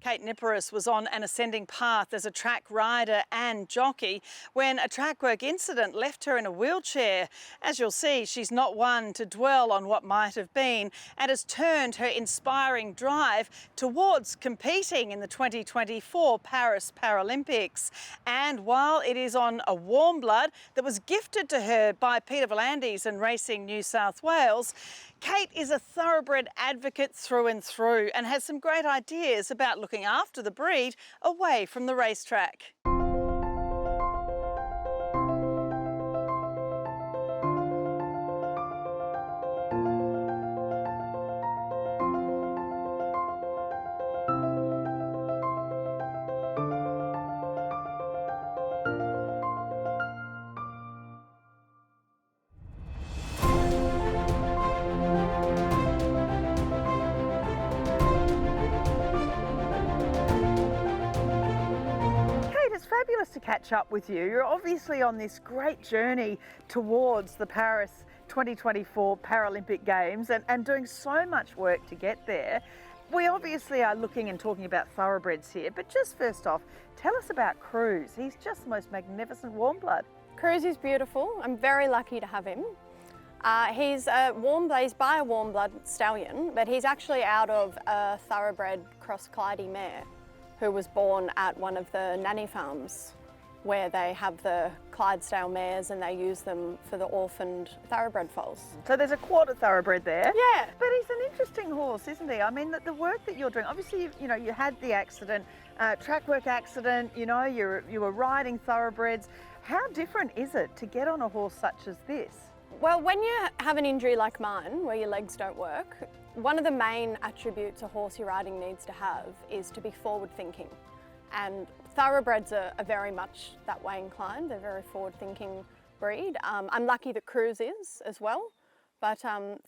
Kate Nipperess was on an ascending path as a track rider and jockey when a trackwork incident left her in a wheelchair. As you'll see, she's not one to dwell on what might have been and has turned her inspiring drive towards competing in the 2024 Paris Paralympics. And while it is on a warm blood that was gifted to her by Peter V'landys and Racing New South Wales, Kate is a thoroughbred advocate through and through and has some great ideas about looking after the breed away from the racetrack. Fabulous to catch up with you. You're obviously on this great journey towards the Paris 2024 Paralympic Games and doing so much work to get there. We obviously are looking and talking about thoroughbreds here, but just first off, tell us about Cruz. He's just the most magnificent warm blood. Cruz is beautiful. I'm very lucky to have him. He's by a warm blood stallion, but he's actually out of a thoroughbred cross Clydie mare who was born at one of the nanny farms where they have the Clydesdale mares and they use them for the orphaned thoroughbred foals. So there's a quarter thoroughbred there. Yeah. But he's an interesting horse, isn't he? I mean, the work that you're doing, obviously, you had the accident, track work accident, you were riding thoroughbreds. How different is it to get on a horse such as this? Well, when you have an injury like mine, where your legs don't work, one of the main attributes a horse you're riding needs to have is to be forward thinking. And thoroughbreds are very much that way inclined. They're a very forward thinking breed. I'm lucky that Cruz is as well, but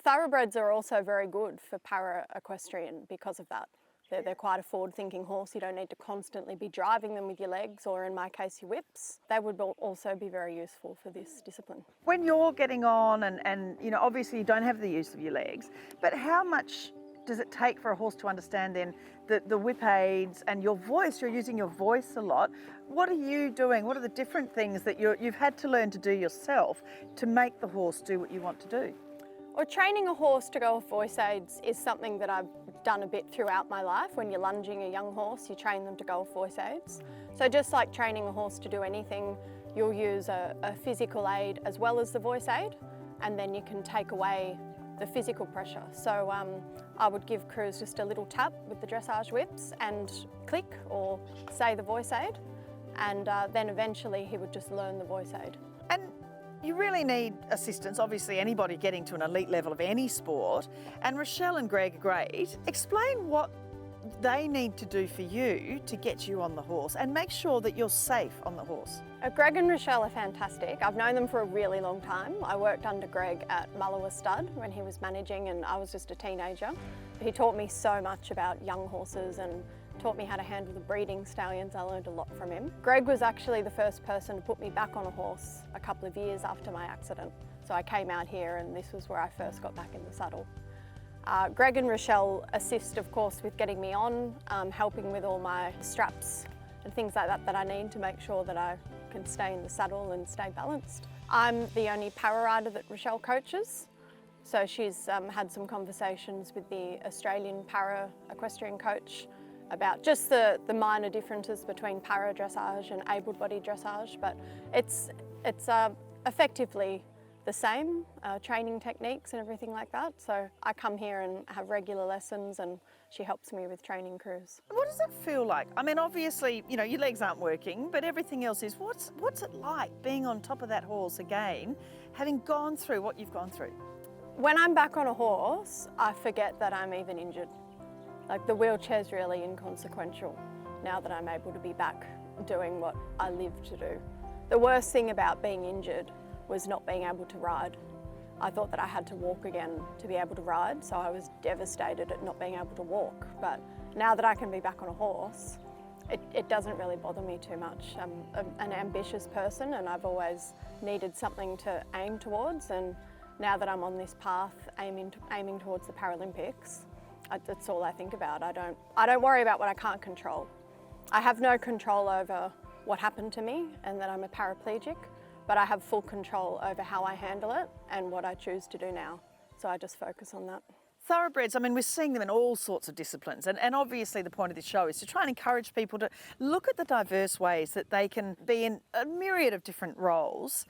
thoroughbreds are also very good for para-equestrian because of that. They're quite a forward-thinking horse. You don't need to constantly be driving them with your legs or, in my case, your whips. They would also be very useful for this discipline. When you're getting on and obviously you don't have the use of your legs, but how much does it take for a horse to understand then the whip aids and your voice? You're using your voice a lot. What are you doing? What are the different things that you've had to learn to do yourself to make the horse do what you want to do? Well, training a horse to go off voice aids is something that I've done a bit throughout my life. When you're lunging a young horse, you train them to go off voice aids. So just like training a horse to do anything, you'll use a physical aid as well as the voice aid, and then you can take away the physical pressure. So I would give Cruz just a little tap with the dressage whips and click or say the voice aid, and then eventually he would just learn the voice aid. And you really need assistance, obviously anybody getting to an elite level of any sport, and Rochelle and Greg are great. Explain what they need to do for you to get you on the horse and make sure that you're safe on the horse. Greg and Rochelle are fantastic. I've known them for a really long time. I worked under Greg at Mullewa Stud when he was managing and I was just a teenager. He taught me so much about young horses and taught me how to handle the breeding stallions. I learned a lot from him. Greg was actually the first person to put me back on a horse a couple of years after my accident. So I came out here and this was where I first got back in the saddle. Greg and Rochelle assist, of course, with getting me on, helping with all my straps and things like that I need to make sure that I can stay in the saddle and stay balanced. I'm the only para rider that Rochelle coaches. So she's had some conversations with the Australian para equestrian coach about just the minor differences between para dressage and able-bodied dressage, but it's effectively the same training techniques and everything like that. So I come here and have regular lessons and she helps me with training Cruz. What does it feel like? I mean, obviously, your legs aren't working, but everything else is. What's it like being on top of that horse again, having gone through what you've gone through? When I'm back on a horse, I forget that I'm even injured. Like, the wheelchair's really inconsequential now that I'm able to be back doing what I live to do. The worst thing about being injured was not being able to ride. I thought that I had to walk again to be able to ride, so I was devastated at not being able to walk. But now that I can be back on a horse, it doesn't really bother me too much. I'm an ambitious person and I've always needed something to aim towards, and now that I'm on this path aiming towards the Paralympics, That's all I think about. I don't worry about what I can't control. I have no control over what happened to me and that I'm a paraplegic, but I have full control over how I handle it and what I choose to do now. So I just focus on that. Thoroughbreds, I mean, we're seeing them in all sorts of disciplines, and obviously the point of this show is to try and encourage people to look at the diverse ways that they can be in a myriad of different roles,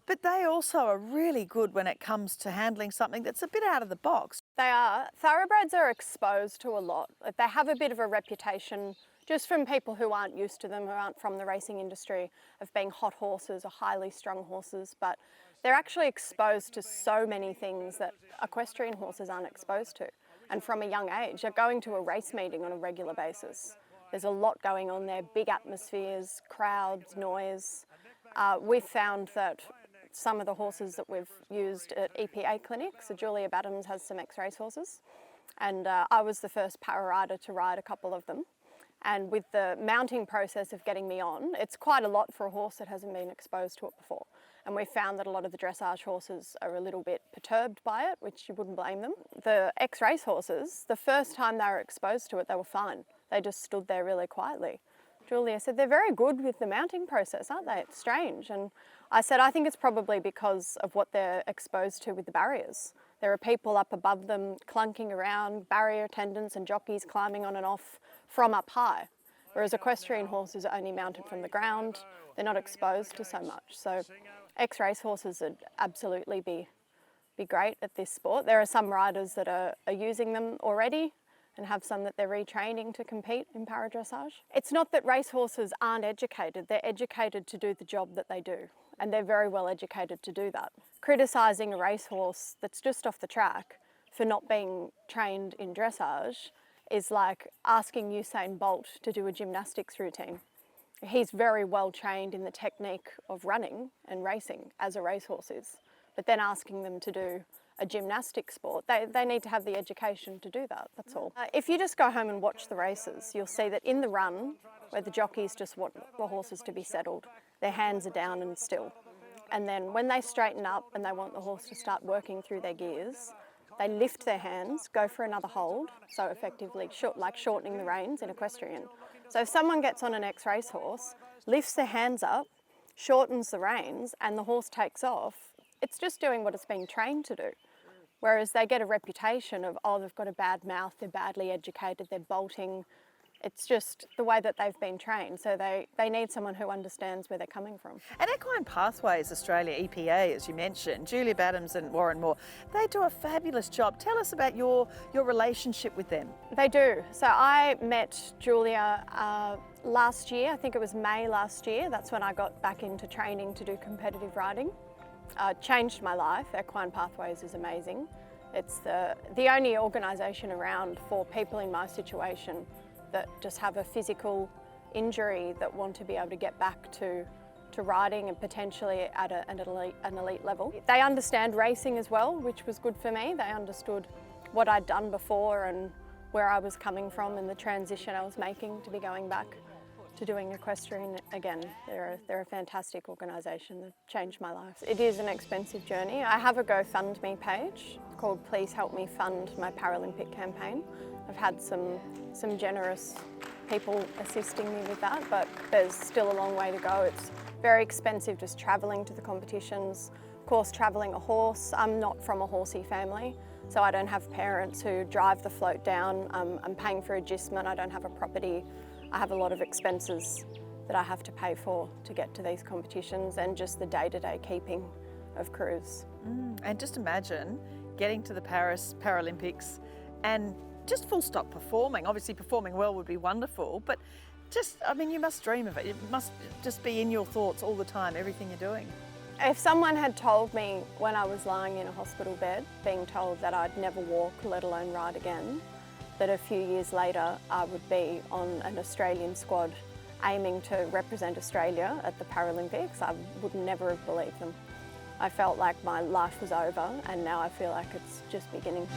but they also are really good when it comes to handling something that's a bit out of the box. They are. Thoroughbreds are exposed to a lot. They have a bit of a reputation just from people who aren't used to them, who aren't from the racing industry, of being hot horses or highly strung horses, but they're actually exposed to so many things that equestrian horses aren't exposed to. And from a young age, they're going to a race meeting on a regular basis. There's a lot going on there, big atmospheres, crowds, noise. We've found that some of the horses that we've used at EPA clinics, so Julia Badams has some ex-race horses, and I was the first para rider to ride a couple of them. And with the mounting process of getting me on, it's quite a lot for a horse that hasn't been exposed to it before. And we found that a lot of the dressage horses are a little bit perturbed by it, which you wouldn't blame them. The ex-race horses, the first time they were exposed to it, they were fine. They just stood there really quietly. Julia said, they're very good with the mounting process, aren't they? It's strange. And I said, I think it's probably because of what they're exposed to with the barriers. There are people up above them clunking around, barrier attendants and jockeys climbing on and off from up high, whereas equestrian horses are only mounted from the ground. They're not exposed to so much. So ex-race horses would absolutely be great at this sport. There are some riders that are using them already and have some that they're retraining to compete in paradressage. It's not that racehorses aren't educated, they're educated to do the job that they do, and they're very well educated to do that. Criticising a racehorse that's just off the track for not being trained in dressage is like asking Usain Bolt to do a gymnastics routine. He's very well trained in the technique of running and racing, as a racehorse is, but then asking them to do a gymnastic sport, they need to have the education to do that, that's all. If you just go home and watch the races, you'll see that in the run, where the jockeys just want the horses to be settled, their hands are down and still. And then when they straighten up and they want the horse to start working through their gears, they lift their hands, go for another hold, so effectively like shortening the reins in equestrian. So if someone gets on an ex-race horse, lifts their hands up, shortens the reins, and the horse takes off, it's just doing what it's being trained to do. Whereas they get a reputation of, oh, they've got a bad mouth, they're badly educated, they're bolting. It's just the way that they've been trained. So they need someone who understands where they're coming from. And Equine Pathways Australia, EPA, as you mentioned, Julia Badams and Warren Moore, they do a fabulous job. Tell us about your relationship with them. They do. So I met Julia last year, I think it was May last year. That's when I got back into training to do competitive riding. Changed my life. Equine Pathways is amazing. It's the only organisation around for people in my situation that just have a physical injury that want to be able to get back to riding and potentially at an elite level. They understand racing as well, which was good for me. They understood what I'd done before and where I was coming from and the transition I was making to be going back to doing equestrian again. They're a fantastic organisation that changed my life. It is an expensive journey. I have a GoFundMe page called Please Help Me Fund My Paralympic Campaign. I've had some generous people assisting me with that, but there's still a long way to go. It's very expensive just travelling to the competitions. Of course, travelling a horse. I'm not from a horsey family, so I don't have parents who drive the float down. I'm paying for agistment. I don't have a property. I have a lot of expenses that I have to pay for to get to these competitions and just the day-to-day keeping of crews. And just imagine getting to the Paris Paralympics and just full stop performing. Obviously performing well would be wonderful, but just, I mean, you must dream of it. It must just be in your thoughts all the time, everything you're doing. If someone had told me when I was lying in a hospital bed, being told that I'd never walk, let alone ride again, that a few years later I would be on an Australian squad aiming to represent Australia at the Paralympics, I would never have believed them. I felt like my life was over and now I feel like it's just beginning.